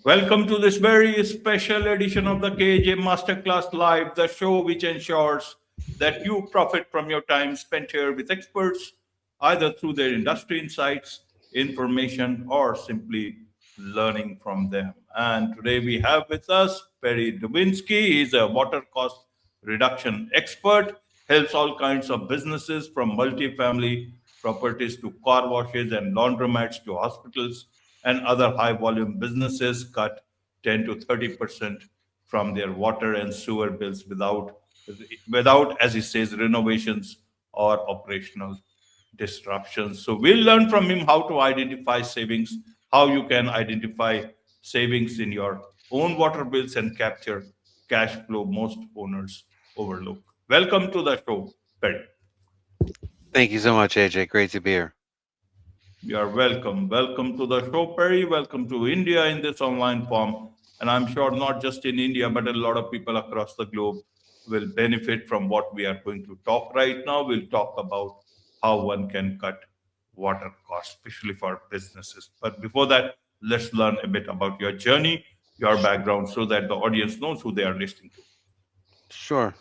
Welcome to this very special edition of the KJ Masterclass Live, the show which ensures that you profit from your time spent here with experts, either through their industry insights, information, or simply learning from them. And today we have with us Perry Dubinsky. He's a water cost reduction expert, helps all kinds of businesses from multifamily properties to car washes and laundromats to hospitals and other high volume businesses cut 10 to 30% from their water and sewer bills without, as he says, renovations or operational disruptions. So we'll learn from him how to identify savings, how you can identify savings in your own water bills and capture cash flow most owners overlook. Welcome to the show, Perry. Thank you so much, AJ. Great to be here. You are welcome. Welcome to the show, Perry. Welcome to India in this online form. And I'm sure not just in India, but a lot of people across the globe will benefit from what we are going to talk right now. We'll talk about how one can cut water costs, especially for businesses. But before that, let's learn a bit about your journey, your background, so that the audience knows who they are listening to. Sure.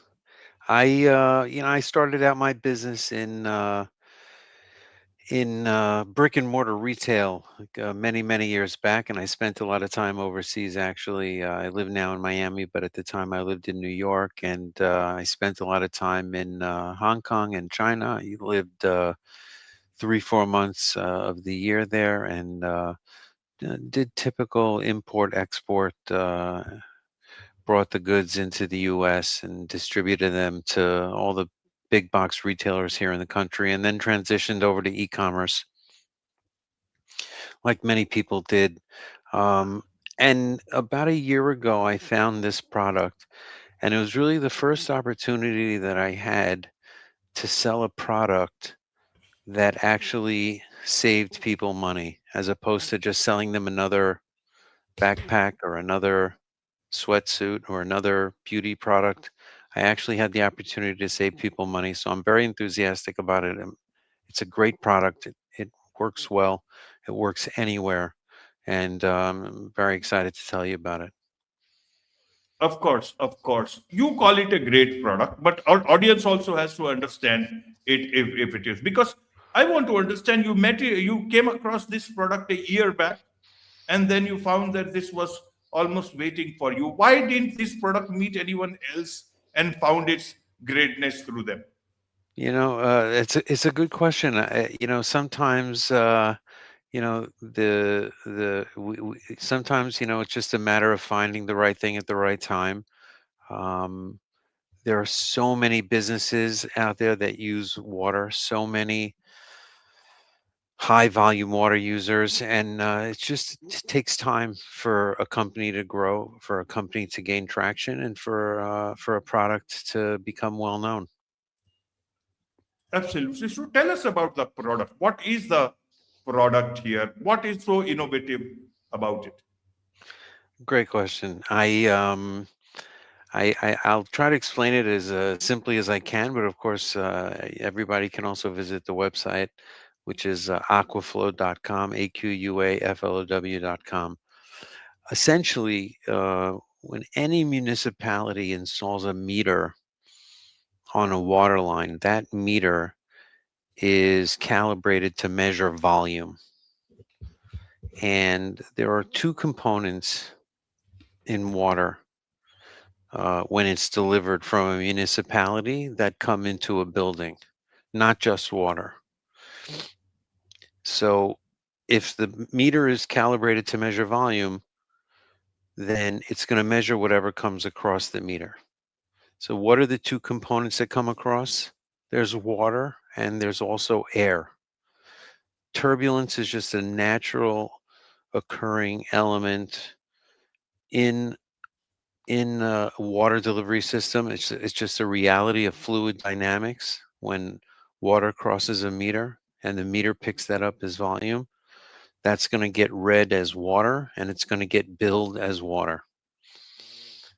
I started out my business in brick and mortar retail like, many years back, and I spent a lot of time overseas. Actually, I live now in Miami, but at the time I lived in New York, and I spent a lot of time in Hong Kong and China. I lived 3 4 months of the year there, and did typical import export. Brought the goods into the US and distributed them to all the big box retailers here in the country, and then transitioned over to e-commerce like many people did. Um, and about a year ago, I found this product, and it was really the first opportunity that I had to sell a product that actually saved people money, as opposed to just selling them another backpack or another sweatsuit or another beauty product. I actually had the opportunity to save people money, so I'm very enthusiastic about it. It's a great product. It works well. It works anywhere, and I'm very excited to tell you about it. Of course, of course. You call it a great product, but our audience also has to understand it if it is. Because I want to understand you came across this product a year back, and then you found that this was almost waiting for you. Why didn't this product meet anyone else and found its greatness through them? It's a good question. Sometimes sometimes it's just a matter of finding the right thing at the right time. Um, there are so many businesses out there that use water, so many high volume water users, and it takes time for a company to grow, for a company to gain traction, and for a product to become well known. Absolutely. So tell us about the product. What is the product here? What is so innovative about it? Great question. I'll try to explain it as simply as I can, but of course, everybody can also visit the website, which is aquaflow.com, AQUAFLOW.com. Essentially, when any municipality installs a meter on a water line, that meter is calibrated to measure volume. And there are two components in water when it's delivered from a municipality that come into a building, not just water. So if the meter is calibrated to measure volume, then it's going to measure whatever comes across the meter. So what are the two components that come across? There's water and there's also air. Turbulence is just a natural occurring element in a water delivery system. It's just a reality of fluid dynamics. When water crosses a meter and the meter picks that up as volume, that's going to get read as water and it's going to get billed as water.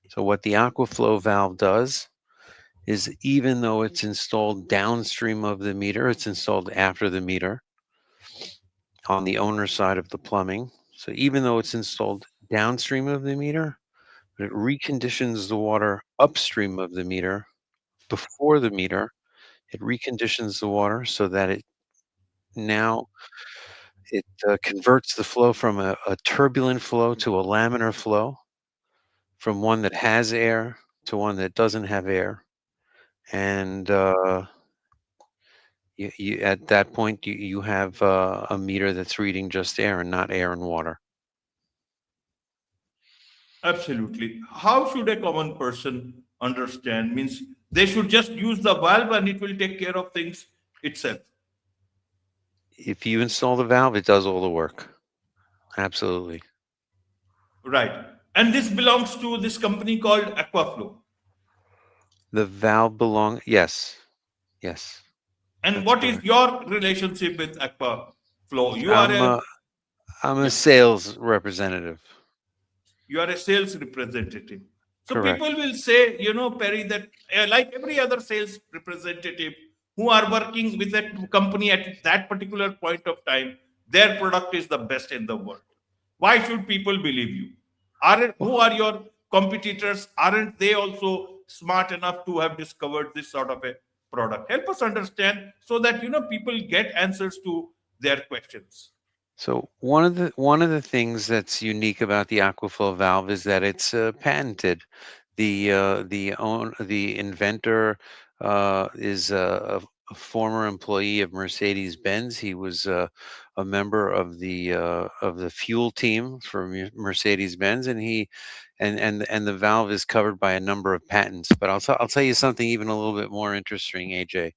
So what the aquaflow valve does is, even though it's installed downstream of the meter, it's installed after the meter on the owner side of the plumbing. So even though it's installed downstream of the meter, but it reconditions the water upstream of the meter before the meter. It reconditions the water so that now it converts the flow from a turbulent flow to a laminar flow, from one that has air to one that doesn't have air. And you at that point you have a meter that's reading just air and not air and water. Absolutely. How should a common person understand? Means they should just use the valve and it will take care of things itself. If you install the valve, it does all the work. Absolutely. Right. And this belongs to this company called Aquaflow. The valve belong. Yes, yes, And that's what is correct. your relationship with Aquaflow? I'm a I'm a Yeah, sales representative. you are a sales representative. So Correct. people will say, Perry, that like every other sales representative who are working with that company at that particular point of time, their product is the best in the world. Why should people believe you? Who Well, are your competitors? Aren't they also smart enough to have discovered this sort of a product? Help us understand so that people get answers to their questions. so one of the things that's unique about the Aquaflow valve is that it's patented. The inventor is a former employee of Mercedes-Benz. He was a member of the fuel team for Mercedes-Benz, and the valve is covered by a number of patents. But I'll tell you something even a little bit more interesting, AJ.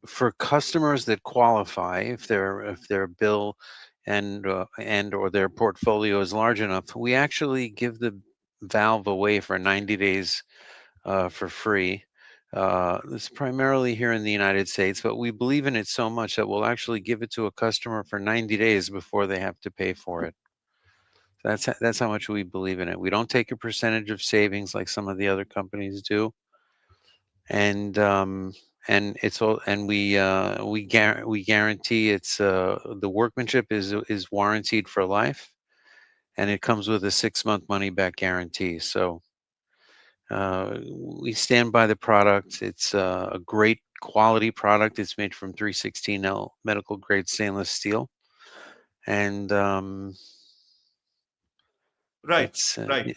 For customers that qualify, if their bill and or their portfolio is large enough, we actually give the valve away for 90 days for free. It's primarily here in the United States, but we believe in it so much that we'll actually give it to a customer for 90 days before they have to pay for it. That's how much we believe in it. We don't take a percentage of savings like some of the other companies do, and it's all and we guarantee it's the workmanship is warranted for life, and it comes with a 6-month money back guarantee. So we stand by the product. It's a great quality product. It's made from 316L medical grade stainless steel, and Right, it's right.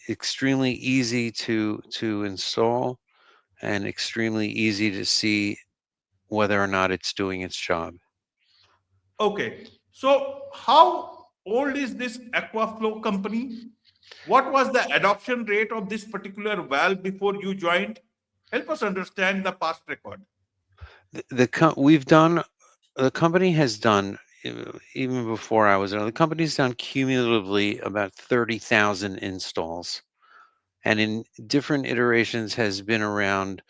extremely easy to install and extremely easy to see whether or not it's doing its job. Okay. So, how old is this Aquaflow company? What was the adoption rate of this particular valve before you joined? Help us understand the past record. We've done the company has done even before I was there. The company's done cumulatively about 30,000 installs, and in different iterations has been around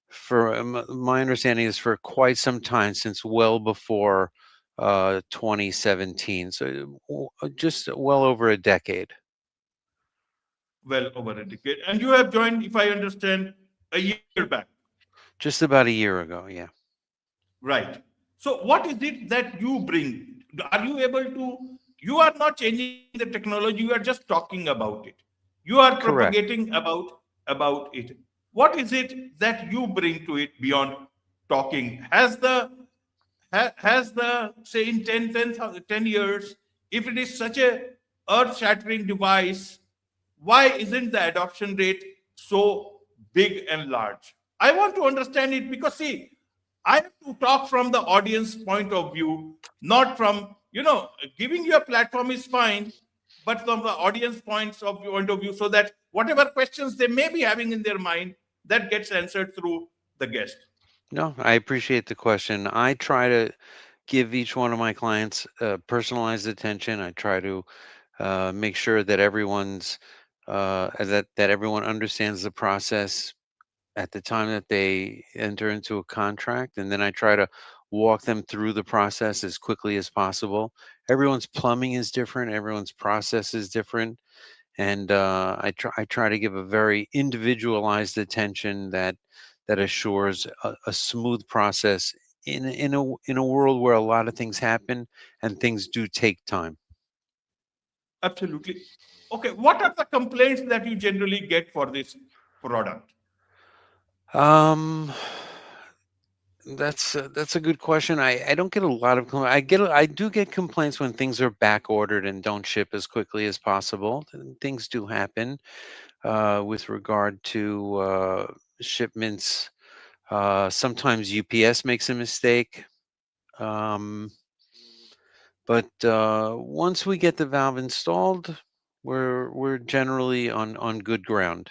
for my understanding is for quite some time, since well before 2017. So just well over a decade. Well over a decade. And you have joined, if I understand, a year back. Just about a year ago, yeah. Right. So, what is it that you bring? Are you able to? You are not changing the technology. You are just talking about it. You are Correct. propagating about it. What is it that you bring to it beyond talking? Has the say in 10 years, if it is such a earth-shattering device, why isn't the adoption rate so big and large? I want to understand it because see, I have to talk from the audience point of view, not from, giving you a platform is fine, but from the audience point of view, so that whatever questions they may be having in their mind, that gets answered through the guest. No, I appreciate the question. I try to give each one of my clients personalized attention. I try to make sure that that everyone understands the process at the time that they enter into a contract, and then I try to walk them through the process as quickly as possible. Everyone's plumbing is different. Everyone's process is different, and I try to give a very individualized attention that assures a smooth process in a world where a lot of things happen and things do take time. Absolutely. Okay, what are the complaints that you generally get for this product? Um, that's a good question. I don't get a lot of I do get complaints when things are back ordered and don't ship as quickly as possible. Things do happen with regard to shipments. Sometimes UPS makes a mistake. Um, but once we get the valve installed, we're generally on good ground.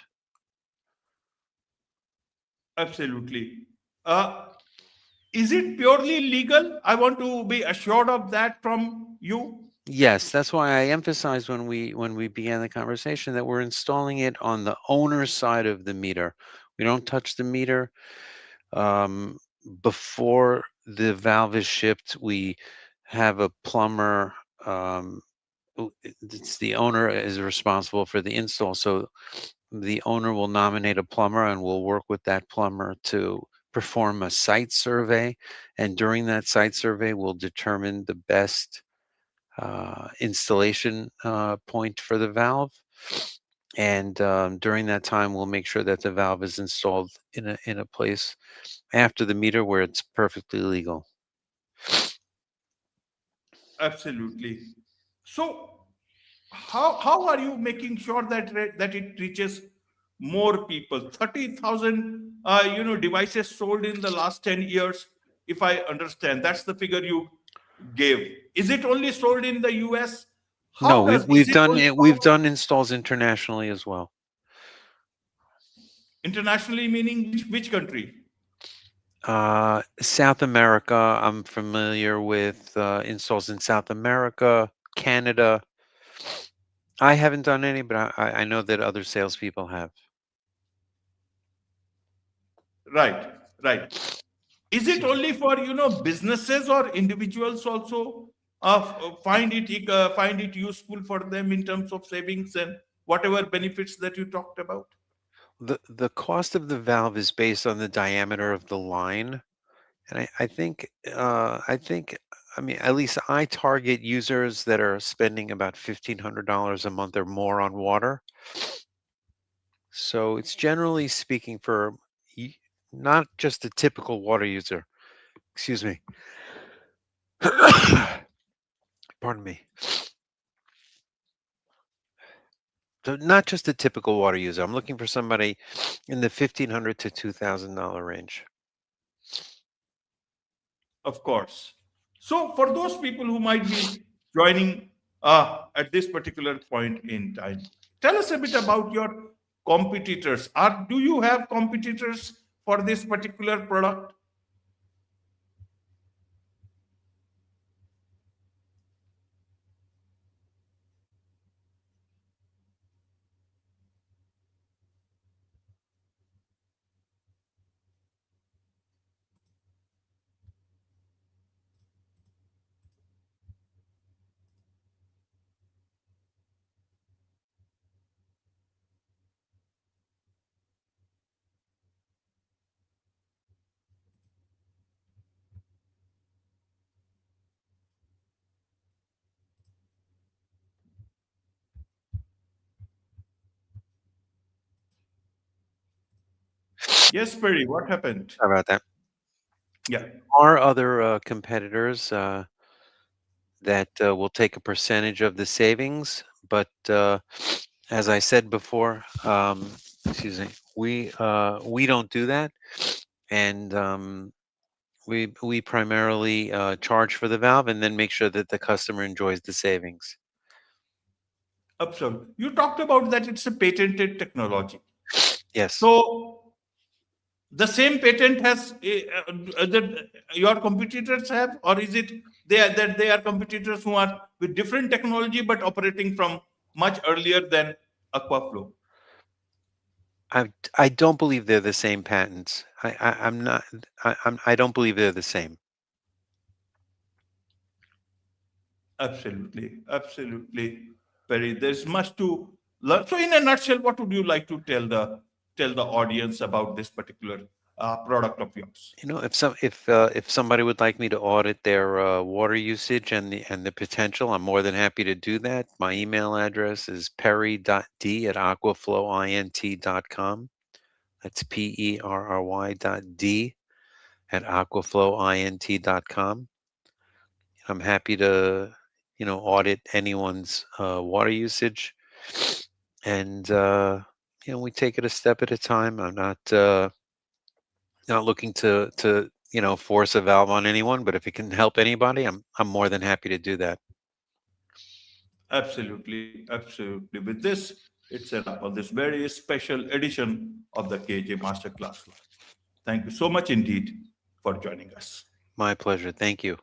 Absolutely. Uh, is it purely legal? I want to be assured of that from you. Yes, that's why I emphasized when we began the conversation that we're installing it on the owner's side of the meter. We don't touch the meter. Um, Before the valve is shipped, we have a plumber. It's the owner is responsible for the install, so the owner will nominate a plumber, and we'll work with that plumber to perform a site survey. And during that site survey, we'll determine the best installation point for the valve. And during that time, we'll make sure that the valve is installed in a place after the meter where it's perfectly legal. Absolutely. So, how are you making sure that that it reaches more people? 30,000 devices sold in the last 10 years, if I understand. That's the figure you gave. Is it only sold in the US? No, How does we've is it done only it. We've for done installs internationally as well. internationally, meaning which country? South America, I'm familiar with installs in South America, Canada. I haven't done any, but I know that other salespeople have. Right, right. Is it only for businesses or individuals also find it useful for them in terms of savings and whatever benefits that you talked about? The cost of the valve is based on the diameter of the line, and I mean, at least I target users that are spending about $1,500 a month or more on water. So it's generally speaking for y- not just a typical water user. Excuse me. Pardon me. So not just a typical water user. I'm looking for somebody in the $1,500 to $2,000 range. Of course. So for those people who might be joining at this particular point in time, tell us a bit about your competitors. Do you have competitors for this particular product? Yes, Perry, what happened? How about that? Yeah. Are other competitors that will take a percentage of the savings, but as I said before, excuse me, we don't do that, and we primarily charge for the valve and then make sure that the customer enjoys the savings. Absolutely. You talked about that it's a patented technology. Yes. So the same patent has that your competitors have, or is it they are competitors who are with different technology but operating from much earlier than Aquaflow? I don't believe they're the same patents. I'm not. I don't believe they're the same. Absolutely, absolutely, Perry. There's much to learn. So, in a nutshell, what would you like to tell the audience about this particular product of yours. If somebody would like me to audit their water usage and the potential, I'm more than happy to do that. My email address is perry.d@aquaflowint.com. That's perry.d@aquaflowint.com. I'm happy to, audit anyone's water usage, and we take it a step at a time. I'm not looking to force a valve on anyone, but if it can help anybody, I'm more than happy to do that. Absolutely, absolutely. With this, it's a wrap of this very special edition of the KJ Masterclass Live. Thank you so much indeed for joining us. My pleasure. Thank you.